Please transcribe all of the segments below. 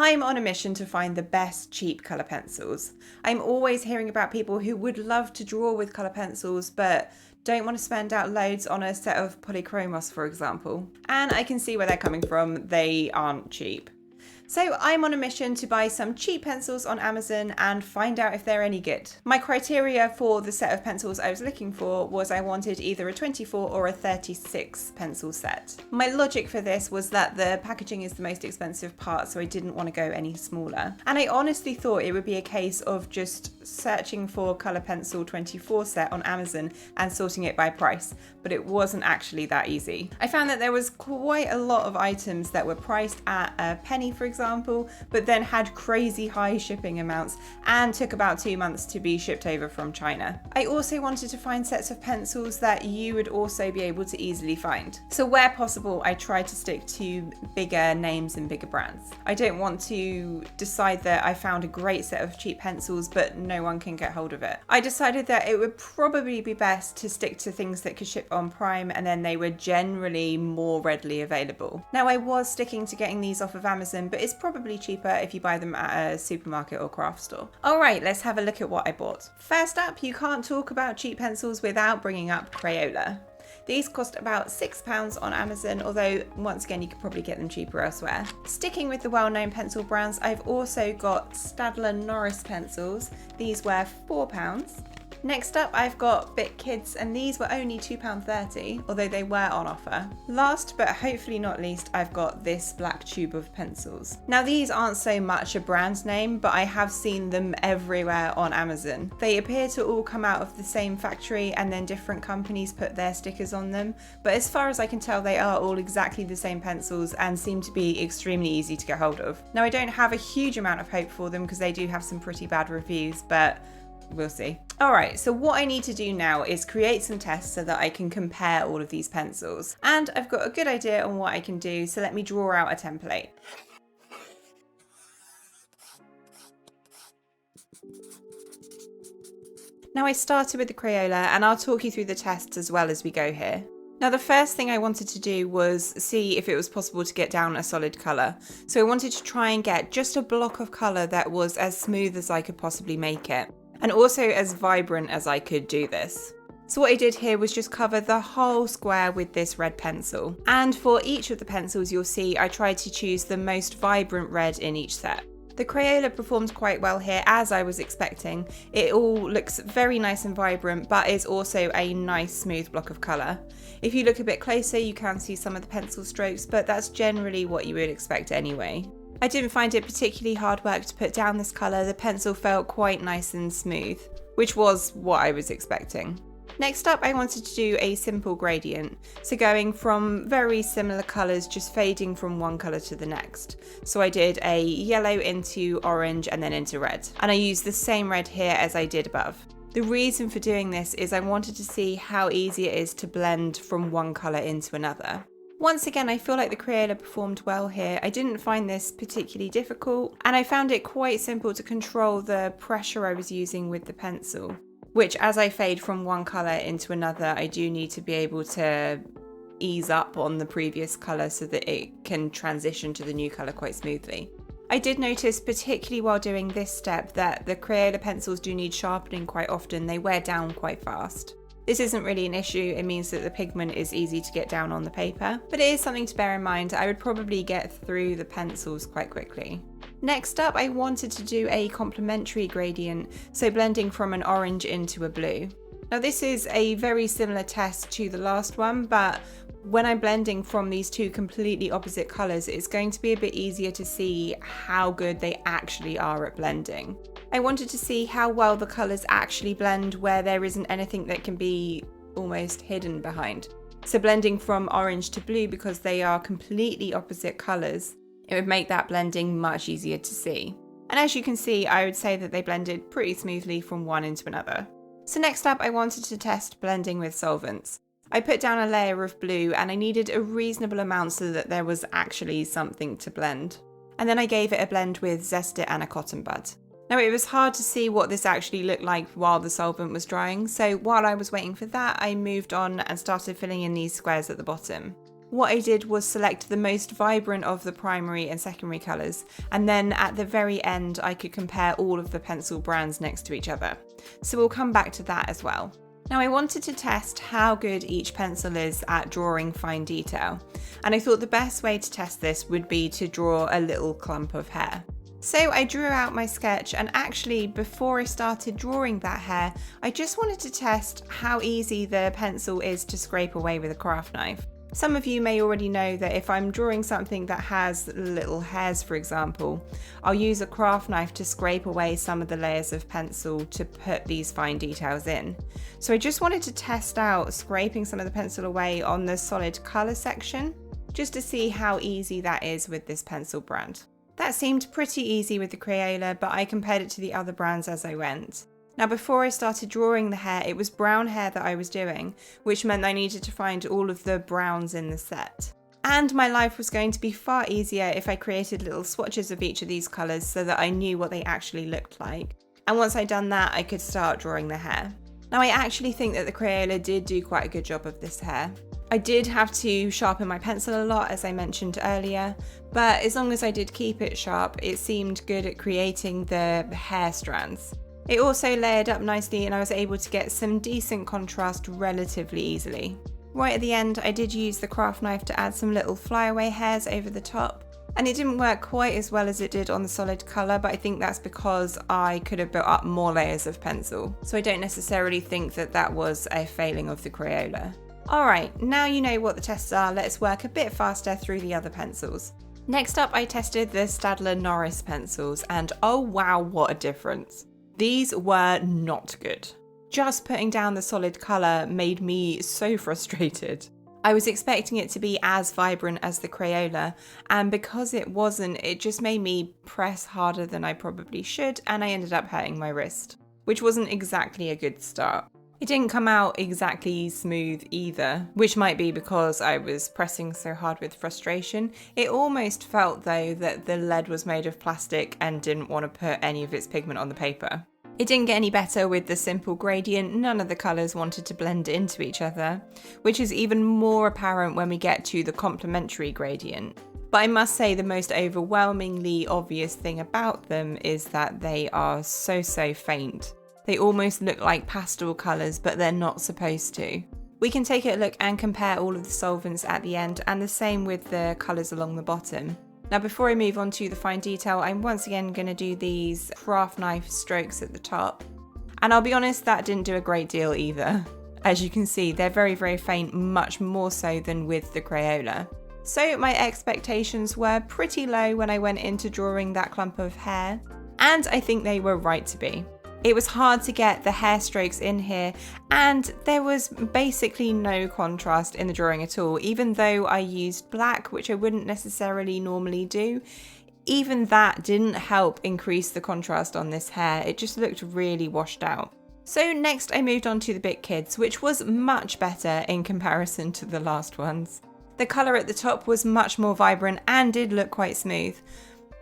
I'm on a mission to find the best cheap colour pencils. I'm always hearing about people who would love to draw with colour pencils but don't want to spend out loads on a set of polychromos, for example. And I can see where they're coming from, they aren't cheap. So I'm on a mission to buy some cheap pencils on Amazon and find out if they're any good. My criteria for the set of pencils I was looking for was I wanted either a 24 or a 36 pencil set. My logic for this was that the packaging is the most expensive part, so I didn't want to go any smaller. And I honestly thought it would be a case of just searching for colour pencil 24 set on Amazon and sorting it by price, but it wasn't actually that easy. I found that there was quite a lot of items that were priced at a penny, for example, but then had crazy high shipping amounts and took about 2 months to be shipped over from China. I also wanted to find sets of pencils that you would also be able to easily find. So where possible, I tried to stick to bigger names and bigger brands. I don't want to decide that I found a great set of cheap pencils, but no one can get hold of it. I decided that it would probably be best to stick to things that could ship on Prime, and then they were generally more readily available. Now, I was sticking to getting these off of Amazon, but it's probably cheaper if you buy them at a supermarket or craft store. Alright, let's have a look at what I bought. First up, you can't talk about cheap pencils without bringing up Crayola. These cost about £6 on Amazon, although once again you could probably get them cheaper elsewhere. Sticking with the well-known pencil brands, I've also got Staedtler Norris pencils. These were £4. Next up, I've got Bit Kids, and these were only £2.30, although they were on offer. Last, but hopefully not least, I've got this black tube of pencils. Now, these aren't so much a brand name, but I have seen them everywhere on Amazon. They appear to all come out of the same factory, and then different companies put their stickers on them, but as far as I can tell, they are all exactly the same pencils and seem to be extremely easy to get hold of. Now, I don't have a huge amount of hope for them because they do have some pretty bad reviews, but we'll see. Alright, so what I need to do now is create some tests so that I can compare all of these pencils. And I've got a good idea on what I can do, so let me draw out a template. Now I started with the Crayola, and I'll talk you through the tests as well as we go here. Now, the first thing I wanted to do was see if it was possible to get down a solid colour. So I wanted to try and get just a block of colour that was as smooth as I could possibly make it, and also as vibrant as I could do this. So what I did here was just cover the whole square with this red pencil. And for each of the pencils, you'll see I tried to choose the most vibrant red in each set. The Crayola performed quite well here, as I was expecting. It all looks very nice and vibrant, but is also a nice smooth block of colour. If you look a bit closer, you can see some of the pencil strokes, but that's generally what you would expect anyway. I didn't find it particularly hard work to put down this colour. The pencil felt quite nice and smooth, which was what I was expecting. Next up, I wanted to do a simple gradient, so going from very similar colours, just fading from one colour to the next. So I did a yellow into orange and then into red, and I used the same red here as I did above. The reason for doing this is I wanted to see how easy it is to blend from one colour into another. Once again, I feel like the Crayola performed well here. I didn't find this particularly difficult, and I found it quite simple to control the pressure I was using with the pencil, which as I fade from one colour into another, I do need to be able to ease up on the previous colour so that it can transition to the new colour quite smoothly. I did notice, particularly while doing this step, that the Crayola pencils do need sharpening quite often. They wear down quite fast. This isn't really an issue, it means that the pigment is easy to get down on the paper, but it is something to bear in mind. I would probably get through the pencils quite quickly. Next up, I wanted to do a complementary gradient, so blending from an orange into a blue. Now this is a very similar test to the last one, but when I'm blending from these two completely opposite colours, it's going to be a bit easier to see how good they actually are at blending. I wanted to see how well the colours actually blend where there isn't anything that can be almost hidden behind. So blending from orange to blue, because they are completely opposite colours, it would make that blending much easier to see. And as you can see, I would say that they blended pretty smoothly from one into another. So next up, I wanted to test blending with solvents. I put down a layer of blue, and I needed a reasonable amount so that there was actually something to blend. And then I gave it a blend with Zest It and a cotton bud. Now, it was hard to see what this actually looked like while the solvent was drying, so while I was waiting for that, I moved on and started filling in these squares at the bottom. what I did was select the most vibrant of the primary and secondary colours, and then at the very end I could compare all of the pencil brands next to each other. So we'll come back to that as well. Now I wanted to test how good each pencil is at drawing fine detail, and I thought the best way to test this would be to draw a little clump of hair. So I drew out my sketch, and actually before I started drawing that hair, I just wanted to test how easy the pencil is to scrape away with a craft knife. Some of you may already know that if I'm drawing something that has little hairs, for example, I'll use a craft knife to scrape away some of the layers of pencil to put these fine details in. So I just wanted to test out scraping some of the pencil away on the solid colour section, just to see how easy that is with this pencil brand. That seemed pretty easy with the Crayola, but I compared it to the other brands as I went. Now before I started drawing the hair, it was brown hair that I was doing, which meant I needed to find all of the browns in the set. And my life was going to be far easier if I created little swatches of each of these colours so that I knew what they actually looked like. And once I'd done that, I could start drawing the hair. Now I actually think that the Crayola did do quite a good job of this hair. I did have to sharpen my pencil a lot, as I mentioned earlier, but as long as I did keep it sharp, it seemed good at creating the hair strands. It also layered up nicely, and I was able to get some decent contrast relatively easily. Right at the end, I did use the craft knife to add some little flyaway hairs over the top, and it didn't work quite as well as it did on the solid colour, but I think that's because I could have built up more layers of pencil, so I don't necessarily think that that was a failing of the Crayola. Alright, now you know what the tests are, let's work a bit faster through the other pencils. Next up, I tested the Staedtler Norris pencils, and oh wow, what a difference. These were not good. Just putting down the solid colour made me so frustrated. I was expecting it to be as vibrant as the Crayola, and because it wasn't, it just made me press harder than I probably should, and I ended up hurting my wrist, which wasn't exactly a good start. It didn't come out exactly smooth either, which might be because I was pressing so hard with frustration. It almost felt though that the lead was made of plastic and didn't want to put any of its pigment on the paper. It didn't get any better with the simple gradient. None of the colours wanted to blend into each other, which is even more apparent when we get to the complementary gradient. But I must say the most overwhelmingly obvious thing about them is that they are so faint. They almost look like pastel colours, but they're not supposed to. We can take a look and compare all of the solvents at the end, and the same with the colours along the bottom. Now before I move on to the fine detail, I'm once again going to do these craft knife strokes at the top. And I'll be honest, that didn't do a great deal either. As you can see, they're very faint, much more so than with the Crayola. So my expectations were pretty low when I went into drawing that clump of hair, and I think they were right to be. It was hard to get the hair strokes in here, and there was basically no contrast in the drawing at all. Even though I used black, which I wouldn't necessarily normally do, even that didn't help increase the contrast on this hair. It just looked really washed out. So next I moved on to the Bit Kids, which was much better in comparison to the last ones. The colour at the top was much more vibrant and did look quite smooth,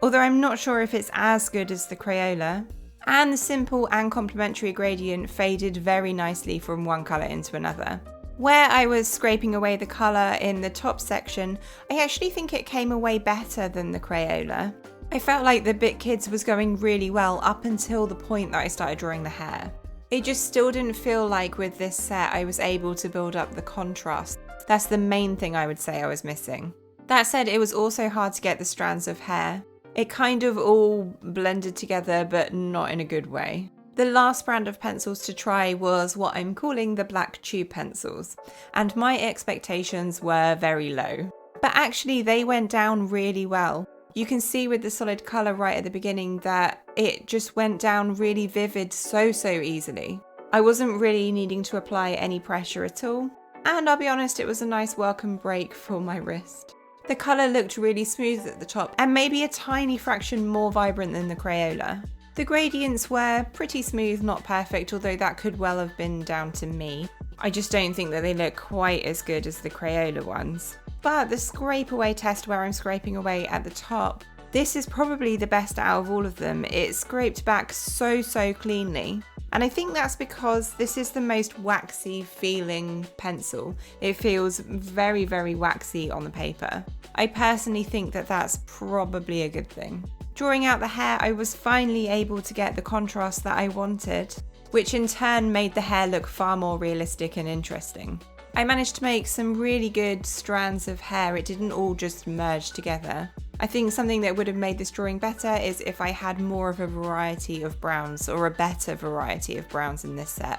although I'm not sure if it's as good as the Crayola. And the simple and complementary gradient faded very nicely from one colour into another. Where I was scraping away the colour in the top section, I actually think it came away better than the Crayola. I felt like the Bit Kids was going really well up until the point that I started drawing the hair. It just still didn't feel like with this set I was able to build up the contrast. That's the main thing I would say I was missing. That said, it was also hard to get the strands of hair. It kind of all blended together, but not in a good way. The last brand of pencils to try was what I'm calling the black tube pencils, and my expectations were very low. But actually they went down really well. You can see with the solid colour right at the beginning that it just went down really vivid so easily. I wasn't really needing to apply any pressure at all, and I'll be honest, it was a nice welcome break for my wrist. The colour looked really smooth at the top and maybe a tiny fraction more vibrant than the Crayola. The gradients were pretty smooth, not perfect, although that could well have been down to me. I just don't think that they look quite as good as the Crayola ones. But the scrape away test where I'm scraping away at the top This is probably the best out of all of them. It scraped back so cleanly. And I think that's because this is the most waxy feeling pencil. It feels very waxy on the paper. I personally think that that's probably a good thing. Drawing out the hair, I was finally able to get the contrast that I wanted, which in turn made the hair look far more realistic and interesting. I managed to make some really good strands of hair. It didn't all just merge together. I think something that would have made this drawing better is if I had more of a variety of browns, or a better variety of browns in this set.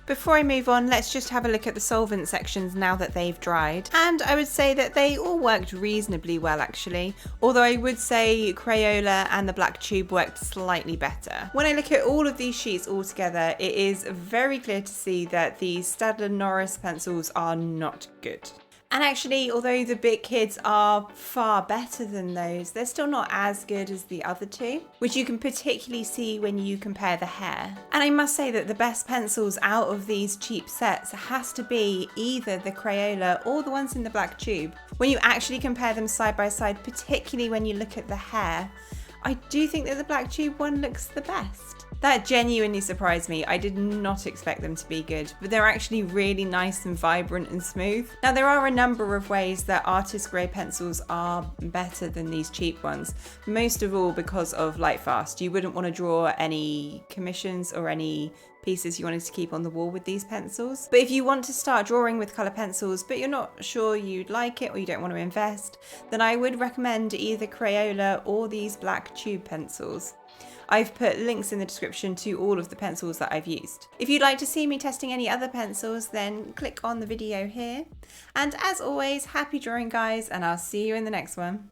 Before I move on, let's just have a look at the solvent sections now that they've dried. And I would say that they all worked reasonably well actually, although I would say Crayola and the black tube worked slightly better. When I look at all of these sheets all together, it is very clear to see that the Staedtler Norris pencils are not good. And actually, although the Bit Kids are far better than those, they're still not as good as the other two, which you can particularly see when you compare the hair. And I must say that the best pencils out of these cheap sets has to be either the Crayola or the ones in the black tube. When you actually compare them side by side, particularly when you look at the hair, I do think that the black tube one looks the best. That genuinely surprised me. I did not expect them to be good, but they're actually really nice and vibrant and smooth. Now there are a number of ways that artist grade pencils are better than these cheap ones, most of all because of light fast. You wouldn't want to draw any commissions or any pieces you wanted to keep on the wall with these pencils. But if you want to start drawing with colour pencils but you're not sure you'd like it or you don't want to invest, then I would recommend either Crayola or these black tube pencils. I've put links in the description to all of the pencils that I've used. If you'd like to see me testing any other pencils, then click on the video here. And as always, happy drawing guys, and I'll see you in the next one.